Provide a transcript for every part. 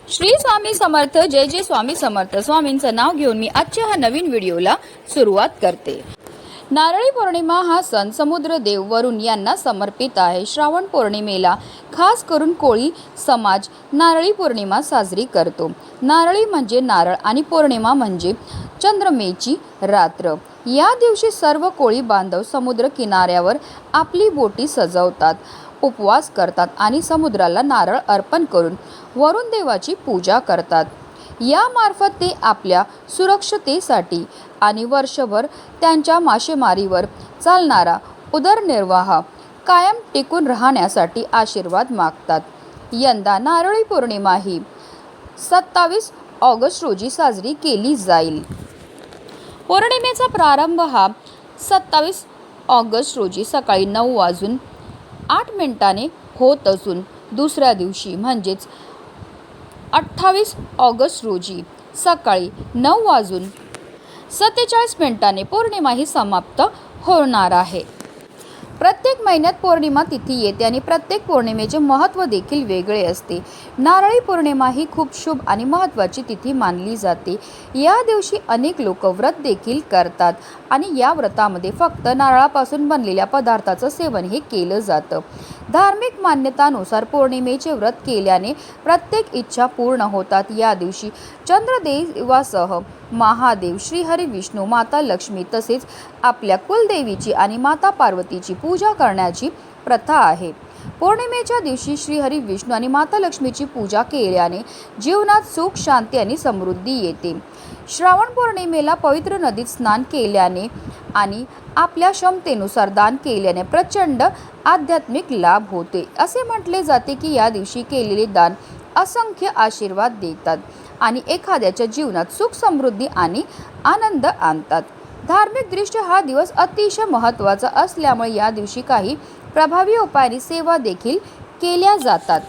श्री स्वामी समर्थ. जय जय स्वामी समर्थ. स्वामींचं नाव घेऊन मी आजच्या ह्या नवीन व्हिडिओला सुरुवात करते. नारळी पौर्णिमा हा सण समुद्रदेव वरुण यांना समर्पित आहे. श्रावण पौर्णिमेला खास करून कोळी समाज नारळी पौर्णिमा साजरी करतो. नारळी म्हणजे नारळ आणि पौर्णिमा म्हणजे चंद्रमेची रात्र. या दिवशी सर्व कोळी बांधव समुद्र किनाऱ्यावर आपली बोटी सजवतात, उपवास करतात आणि समुद्राला नारळ अर्पण करून वरुण देवाची पूजा करतात. यामार्फत ते आपल्या सुरक्षतेसाठी आणि वर्षभर त्यांच्या मासेमारीवर चालणारा उदरनिर्वाह कायम टिकून राहण्यासाठी आशीर्वाद मागतात. यंदा नारळी पौर्णिमा ही 27 ऑगस्ट रोजी साजरी केली जाईल. पौर्णिमेचा प्रारंभ हा 27 ऑगस्ट रोजी सकाळी 9:08 होत असून दुसऱ्या दिवशी म्हणजेच 28 ऑगस्ट रोजी सकाळी 9:47 पौर्णिमा ही समाप्त होणार आहे. प्रत्येक महिन्यात पौर्णिमा तिथी येते आणि प्रत्येक पौर्णिमेचे महत्त्व देखील वेगळे असते. नारळी पौर्णिमा ही खूप शुभ आणि महत्त्वाची तिथी मानली जाते. या दिवशी अनेक लोक व्रत देखील करतात आणि या व्रतामध्ये फक्त नारळापासून बनलेल्या पदार्थाचं सेवन हे केलं जातं. धार्मिक मान्यतानुसार पौर्णिमेचे व्रत केल्याने प्रत्येक इच्छा पूर्ण होतात. या दिवशी चंद्रदेवासह महादेव, श्रीहरी विष्णू, माता लक्ष्मी तसेच आपल्या कुलदेवीची आणि माता पार्वतीची पूजा करण्याची प्रथा आहे. पौर्णिमेच्या दिवशी श्रीहरी विष्णू आणि माता लक्ष्मीची पूजा केल्याने जीवनात सुख, शांती आणि समृद्धी येते. श्रावण पौर्णिमेला पवित्र नदीत स्नान केल्याने आणि आपल्या क्षमतेनुसार दान केल्याने प्रचंड आध्यात्मिक लाभ होते. असे म्हटले जाते की या दिवशी केलेले दान असंख्य आशीर्वाद देतात आणि एखाद्याच्या जीवनात सुख, समृद्धी आणि आनंद आणतात. धार्मिकदृष्ट्या हा दिवस अतिशय महत्त्वाचा असल्यामुळे या दिवशी काही प्रभावी उपायांनी सेवा देखील केल्या जातात.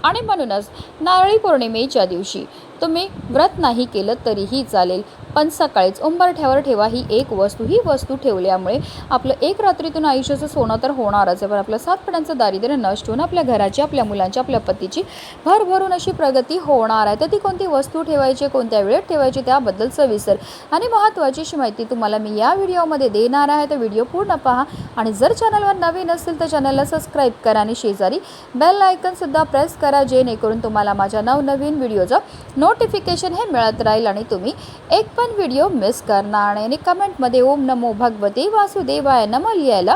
आणि म्हणूनच नारळी पौर्णिमेच्या दिवशी तुम्ही व्रत नाही केलं तरीही चालेल, पण सकाळीच उंबरठ्यावर ठेवा ही वस्तू ठेवल्यामुळे आपलं एक रात्रीतून आयुष्याचं सोनं तर होणारच आहे, पण आपलं 7 पिढ्यांचं दारिद्र्य नष्ट होऊन आपल्या घराची, आपल्या मुलांची, आपल्या पतीची भरभरून अशी प्रगती होणार आहे. तर ती कोणती वस्तू ठेवायची, कोणत्या वेळेत ठेवायची त्याबद्दल सविस्तर आणि महत्त्वाची अशी माहिती तुम्हाला मी या व्हिडिओमध्ये देणार आहे. तर व्हिडिओ पूर्ण पहा आणि जर चॅनलवर नवीन असेल तर चॅनलला सबस्क्राईब करा आणि शेजारी बेल आयकॉनसुद्धा प्रेस करा, जेणेकरून तुम्हाला माझ्या नवनवीन व्हिडिओचं नोटिफिकेशन हे मिळत राहील आणि तुम्ही एक पण व्हिडिओ मिस करणार नाही. आणि कमेंटमध्ये ओम नमो भगवते वासुदेवाय नमः लिहायला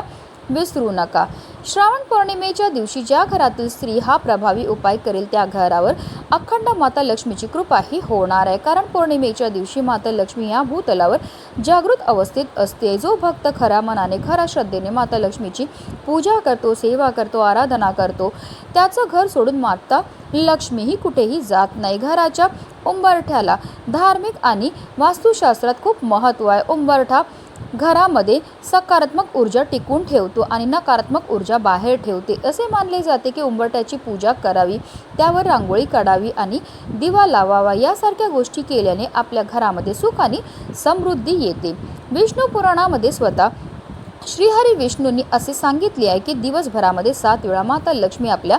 विसरू नका. श्रावण पौर्णिमेच्या दिवशी ज्या घरातील स्त्री हा प्रभावी उपाय करेल त्या घरावर अखंड माता लक्ष्मीची कृपा ही होणार आहे. कारण पौर्णिमेच्या दिवशी माता लक्ष्मी या भूतलावर जागृत अवस्थेत असते. जो भक्त खऱ्या मनाने, खऱ्या श्रद्धेने माता लक्ष्मीची पूजा करतो, सेवा करतो, आराधना करतो, त्याचं घर सोडून माता लक्ष्मी ही कुठेही जात नाही. घराच्या उंबरठ्याला धार्मिक आणि वास्तुशास्त्रात खूप महत्त्व आहे. उंबरठा घरामध्ये सकारात्मक ऊर्जा टिकून ठेवतो आणि नकारात्मक ऊर्जा बाहेर ठेवते. असे मानले जाते की उंबरठ्याची पूजा करावी, त्यावर रांगोळी काढावी आणि दिवा लावावा. यासारख्या गोष्टी केल्याने आपल्या घरामध्ये सुख आणि समृद्धी येते. विष्णू पुराणामध्ये स्वतः श्रीहरी विष्णूंनी असे सांगितले आहे की दिवसभरामध्ये 7 वेळा माता लक्ष्मी आपल्या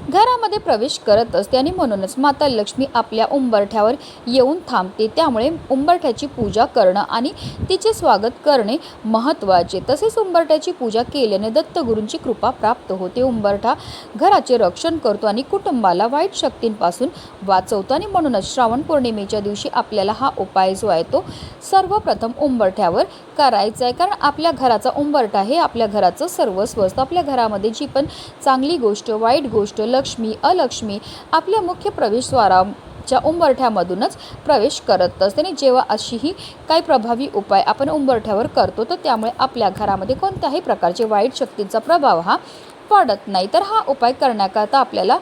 घरामध्ये प्रवेश करत असते आणि म्हणूनच माता लक्ष्मी आपल्या उंबरठ्यावर येऊन थांबते. त्यामुळे उंबरठ्याची पूजा करणं आणि तिचे स्वागत करणे महत्त्वाचे. तसेच उंबरठ्याची पूजा केल्याने दत्तगुरूंची कृपा प्राप्त होते. उंबरठा घराचे रक्षण करतो आणि कुटुंबाला वाईट शक्तींपासून वाचवतो. आणि म्हणूनच श्रावण पौर्णिमेच्या दिवशी आपल्याला हा उपाय जो आहे तो सर्वप्रथम उंबरठ्यावर करायचा आहे. कारण आपल्या घराचा उंबरठा हे आपल्या घराचं सर्वस्व असतं. आपल्या घरामध्ये जी पण चांगली गोष्ट, वाईट गोष्ट, लक्ष्मी, अलक्ष्मी आपल्या मुख्य प्रवेशद्वाराच्या उंबरठ्यामधूनच प्रवेश करत असते. आणि जेव्हा अशीही काही प्रभावी उपाय आपण उंबरठ्यावर करतो तर त्यामुळे आपल्या घरामध्ये कोणत्याही प्रकारचे वाईट शक्तींचा प्रभाव हा पडत नाही. तर हा उपाय करण्याकरता आपल्याला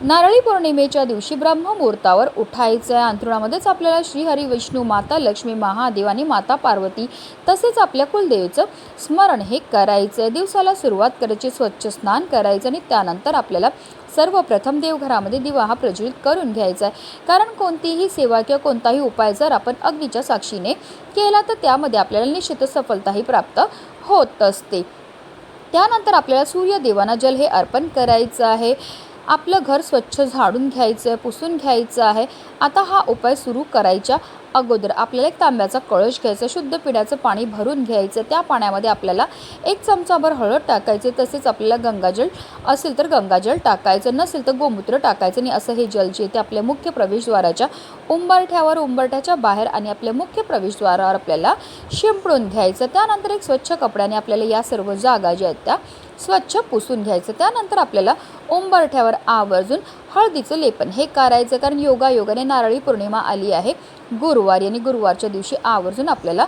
नारळी पौर्णिमेच्या दिवशी ब्रह्ममुहूर्तावर उठायचं आहे. अंथरुणामध्येच आपल्याला श्रीहरी विष्णू, माता लक्ष्मी, महादेव आणि माता पार्वती तसेच आपल्या कुलदेवीचं स्मरण हे करायचं आहे. दिवसाला सुरुवात करायची, स्वच्छ स्नान करायचं आणि त्यानंतर आपल्याला सर्वप्रथम देवघरामध्ये दिवा हा प्रज्वलित करून घ्यायचा आहे. कारण कोणतीही सेवा किंवा कोणताही उपाय जर आपण अग्नीच्या साक्षीने केला तर त्यामध्ये आपल्याला निश्चित सफलताही प्राप्त होत असते. त्यानंतर आपल्याला सूर्यदेवांना जल हे अर्पण करायचं आहे. आपलं घर स्वच्छ झाडून घ्यायचं आहे, पुसून घ्यायचं आहे. आता हा उपाय सुरू करायच्या अगोदर आपल्याला एक तांब्याचा कळश घ्यायचा, शुद्ध पिण्याचं पाणी भरून घ्यायचं. त्या पाण्यामध्ये आपल्याला 1 चमचाभर हळद टाकायचे, तसेच आपल्याला गंगाजल असेल तर गंगाजल टाकायचं, नसेल तर गोमूत्र टाकायचं. आणि असं हे जल जे ते आपल्या मुख्य प्रवेशद्वाराच्या उंबरठ्यावर, उंबरठ्याच्या बाहेर आणि आपल्या मुख्य प्रवेशद्वारावर आपल्याला शिंपडून घ्यायचं. त्यानंतर एक स्वच्छ कपड्याने आपल्याला या सर्व जागा ज्या आहेत त्या स्वच्छ पुसून घ्यायचं. त्यानंतर आपल्याला उंबरठ्यावर आवर्जून हळदीचं लेपन हे करायचं, कारण योगायोगाने नारळी पौर्णिमा आली आहे गुरुवारी, आणि गुरुवारच्या दिवशी आवर्जून आपल्याला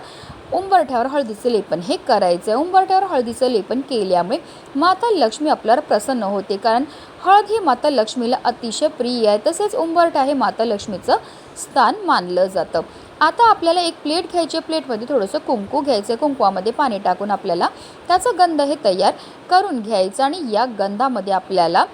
उंबरठ्यावर हळदीचं लेपन हे करायचं आहे. उंबरठ्यावर हळदीचं लेपन केल्यामुळे माता लक्ष्मी आपल्यावर प्रसन्न होते, कारण हळद ही माता लक्ष्मीला अतिशय प्रिय आहे. तसेच उंबरठा हे माता लक्ष्मीचं स्थान मानलं जातं. आता आपल्याला एक प्लेट घ्यायची, प्लेटमध्ये थोडंसं कुंकू घ्यायचं, कुंकवामध्ये पाणी टाकून आपल्याला त्याचा गंध हे तयार करून घ्यायचं. आणि या गंधामध्ये आपल्याला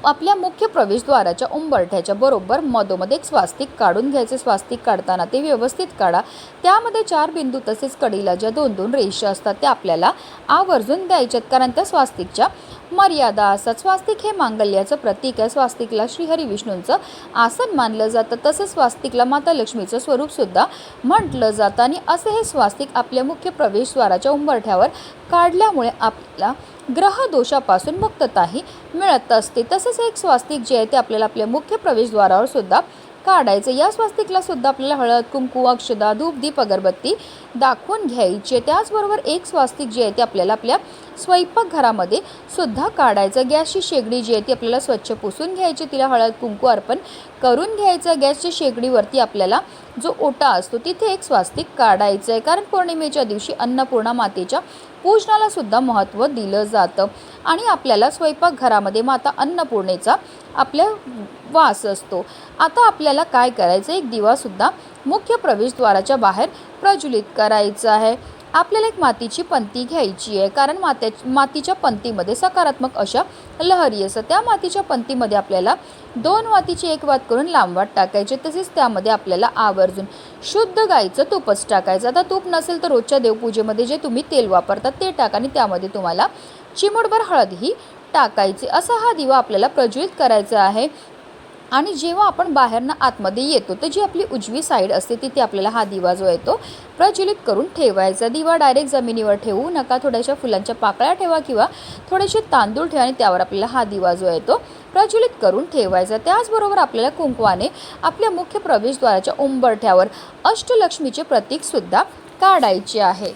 आपल्या मुख्य प्रवेशद्वाराच्या उंबरठ्याच्या बरोबर मधोमध एक स्वास्तिक काढून घ्यायचे. स्वास्तिक काढताना ते व्यवस्थित काढा. त्यामध्ये 4 बिंदू तसेच कडीला ज्या 2-2 रेषा असतात त्या आपल्याला आवर्जून द्यायच्यात, कारण त्या स्वास्तिकच्या मर्यादा असतात. स्वास्तिक हे मांगल्याचं प्रतीक आहे. स्वास्तिकला श्रीहरी विष्णूंचं आसन मानलं जातं, तसेच स्वास्तिकला माता लक्ष्मीचं स्वरूपसुद्धा म्हटलं जातं. आणि असं हे स्वास्तिक आपल्या मुख्य प्रवेशद्वाराच्या उंबरठ्यावर काढल्यामुळे आपल्याला ग्रह दोषापासून मुक्तताही मिळत असते. तसेच एक स्वास्तिक जे आहे ते आपल्याला आपल्या मुख्य प्रवेशद्वारावर सुद्धा काढायचं. या स्वास्तिकला सुद्धा आपल्याला हळद, कुंकू, अक्षदा, धूप, दीप, अगरबत्ती दाखवून घ्यायचे. त्याचबरोबर एक स्वास्तिक जे आहे ते आपल्याला आपल्या स्वयंपाकघरामध्ये सुद्धा काढायचं. गॅसची शेगडी जी आहे ती आपल्याला स्वच्छ पुसून घ्यायची, तिला हळद कुंकू अर्पण करून घ्यायचं. गॅसच्या शेगडीवरती आपल्याला जो ओटा असतो तिथे एक स्वास्तिक काढायचं आहे, कारण पौर्णिमेच्या दिवशी अन्नपूर्णा मातेच्या पूजनाला सुद्धा महत्त्व दिलं जातं. आणि आपल्याला स्वयंपाकघरामध्ये माता अन्नपूर्णेचा आपल्या वास असतो. आता आपल्याला काय करायचं, एक दिवासुद्धा मुख्य प्रवेशद्वाराच्या बाहेर प्रज्वलित करायचं आहे. आपल्याला एक मातीची पंती घ्यायची आहे, कारण मातीच्या पंतीमध्ये सकारात्मक अशा लहरी असतात. त्या मातीच्या पंतीमध्ये आपल्याला 2 वातीची 1 वात करून लांब वात टाकायचे. तसेच त्यामध्ये आपल्याला आवर्जून शुद्ध गाईचं तूपच टाकायचं. आता तूप नसेल तर रोजच्या देवपूजेमध्ये जे तुम्ही तेल वापरतात ते टाका, आणि त्यामध्ये तुम्हाला चिमूटभर हळद ही टाकायची. असा हा दिवा आपल्याला प्रज्वलित करायचा आहे. आणि जेव्हा आपण बाहेरनं आतमध्ये येतो तर जी आपली उजवी साईड असते तिथे आपल्याला हा दिवा जो आहे तो प्रज्वलित करून ठेवायचा. दिवा डायरेक्ट जमिनीवर ठेवू नका, थोड्याशा फुलांच्या पाकळ्या ठेवा किंवा थोडेसे तांदूळ ठेवा, आणि त्यावर आपल्याला हा दिवा जो आहे तो प्रज्वलित करून ठेवायचा. त्याचबरोबर आपल्याला कुंकवाने आपल्या मुख्य प्रवेशद्वाराच्या उंबरठ्यावर अष्टलक्ष्मीचे प्रतीकसुद्धा काढायचे आहे.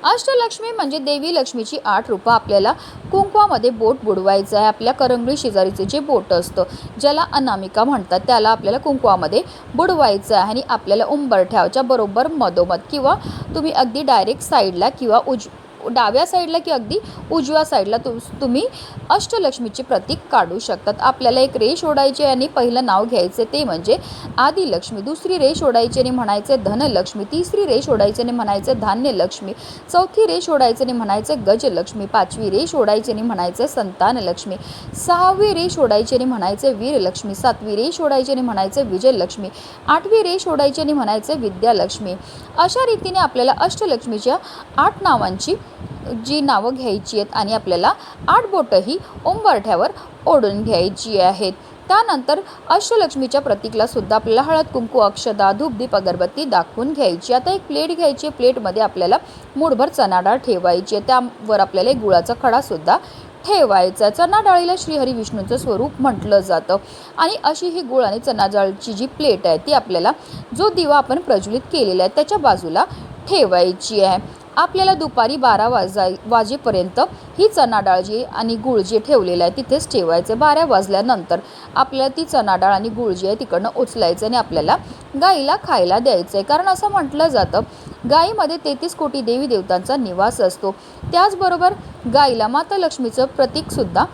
अष्टलक्ष्मी म्हणजे देवी लक्ष्मीची 8 रूपं आपल्याला कुंकवामध्ये बोट बुडवायचं आहे. आपल्या करंगळी शेजारीचे जे बोट असतं ज्याला अनामिका म्हणतात त्याला आपल्याला कुंकवामध्ये बुडवायचं आहे. आणि आपल्याला उंबरठ्याच्या बरोबर मधोमध किंवा तुम्ही अगदी डायरेक्ट साईडला किंवा डाव्या साईडला की अगदी उजव्या साईडला तुम्ही अष्टलक्ष्मीचे प्रतीक काढू शकतात. आपल्याला एक रेष ओढायची आणि पहिलं नाव घ्यायचे ते म्हणजे आदिलक्ष्मी, दुसरी रेष ओढायची आणि म्हणायचे धनलक्ष्मी, तिसरी रेष ओढायची आणि म्हणायचे धान्यलक्ष्मी, चौथी रेष ओढायची आणि म्हणायचे गजलक्ष्मी, 5वी रेष ओढायची आणि म्हणायचे संतानलक्ष्मी, 6वी रेष ओढायची आणि म्हणायचे वीरलक्ष्मी, 7वी रेष ओढायची आणि म्हणायचे विजयलक्ष्मी, 8वी रेष ओढायची आणि म्हणायचे विद्यालक्ष्मी. अशा रीतीने आपल्याला अष्टलक्ष्मीच्या 8 नावांची जी नावं घ्यायची आहेत आणि आपल्याला 8 बोटंही उंबरठ्यावर ओढून घ्यायची आहेत. त्यानंतर अष्टलक्ष्मीच्या प्रतीकला सुद्धा आपल्याला हळद कुंकू अक्षदा धूप दीप अगरबत्ती दाखवून घ्यायची. आता एक प्लेट घ्यायची, प्लेटमध्ये आपल्याला मूठभर चणा डाळ ठेवायची आहे, त्यावर आपल्याला एक गुळाचा खडासुद्धा ठेवायचा. चणा डाळीला श्रीहरी विष्णूंचं स्वरूप म्हटलं जातं. आणि अशी ही गुळ आणि चणा डाळीची जी प्लेट आहे ती आपल्याला जो दिवा आपण प्रज्वलित केलेला आहे त्याच्या बाजूला ठेवायची आहे. आपल्याला दुपारी 12 वाजेपर्यंत ही चणा डाळ जी आणि गूळ जे ठेवलेलं आहे तिथेच ठेवायचं. 12 वाजल्यानंतर आपल्याला ती चणा डाळ आणि गूळ जे आहे तिकडनं उचलायचं आणि आपल्याला गाईला खायला द्यायचं आहे. कारण असं म्हटलं जातं गाईमध्ये 33 कोटी देवी देवतांचा निवास असतो. त्याचबरोबर गाईला माता लक्ष्मीचं प्रतीकसुद्धा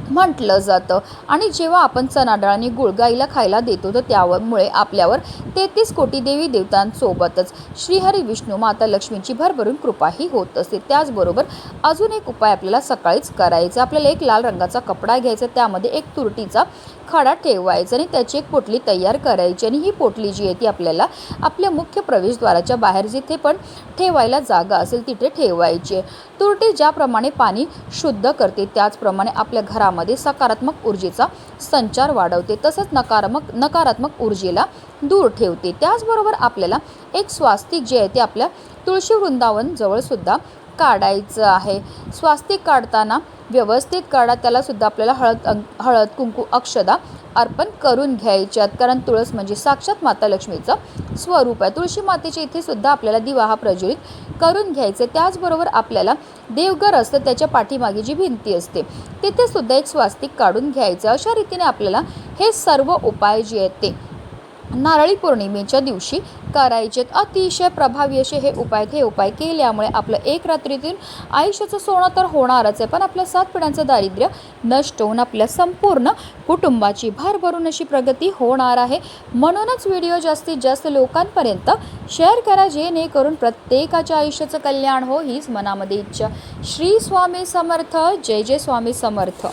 म्हटलं जातं. आणि जेव्हा आपण चणा डाळ आणि गूळ गाईला खायला देतो तर त्यामुळे आपल्यावर 33 कोटी देवी देवतांसोबतच श्रीहरी विष्णू माता लक्ष्मीची भरभरून कृपाही होत असते. त्याचबरोबर अजून एक उपाय आपल्याला सकाळीच करायचा. आपल्याला एक लाल रंगाचा कपडा घ्यायचा, त्यामध्ये एक तुरटीचा खडा ठेवायचा आणि त्याची एक पोटली तयार करायची आणि ही पोटली जी आहे ती आपल्याला आपल्या मुख्य प्रवेशद्वाराच्या बाहेर जिथे पण ठेवायला जागा असेल तिथे ठेवायची. तुरटी ज्याप्रमाणे पाणी शुद्ध करते त्याचप्रमाणे आपल्या घरामध्ये सकारात्मक ऊर्जेचा संचार वाढवते, तसंच नकारात्मक ऊर्जेला दूर ठेवते. त्याचबरोबर आपल्याला एक स्वास्तिक जे आहे ते आपल्या तुळशी वृंदावन जवळ सुद्धा काढायचं आहे. स्वास्तिक काढताना व्यवस्थित काढा, त्याला सुद्धा आपल्याला हळद कुंकू अक्षदा अर्पण करून घ्यायच्यात, कारण तुळस म्हणजे साक्षात माता लक्ष्मीचं स्वरूप आहे. तुळशी मातेच्या इथे सुद्धा आपल्याला दिवा हा प्रज्वलित करून घ्यायचे. त्याचबरोबर आपल्याला देवघर असतं त्याच्या पाठीमागे जी भिंती असते तिथे सुद्धा एक स्वास्तिक काढून घ्यायचं. अशा रीतीने आपल्याला हे सर्व उपाय जे आहेत ते नारळी पौर्णिमेच्या दिवशी करायचे. अतिशय प्रभावी असे हे उपाय केल्यामुळे आपलं एक रात्रीतून आयुष्याचं सोनं तर होणारच आहे, पण आपल्या 7 पिढ्यांचं दारिद्र्य नष्ट होऊन आपल्या संपूर्ण कुटुंबाची भरभरून अशी प्रगती होणार आहे. म्हणूनच व्हिडिओ जास्तीत जास्त लोकांपर्यंत शेअर करा, जेणेकरून प्रत्येकाच्या आयुष्याचं कल्याण हो, हीच मनामध्ये इच्छा. श्री स्वामी समर्थ. जय जय स्वामी समर्थ.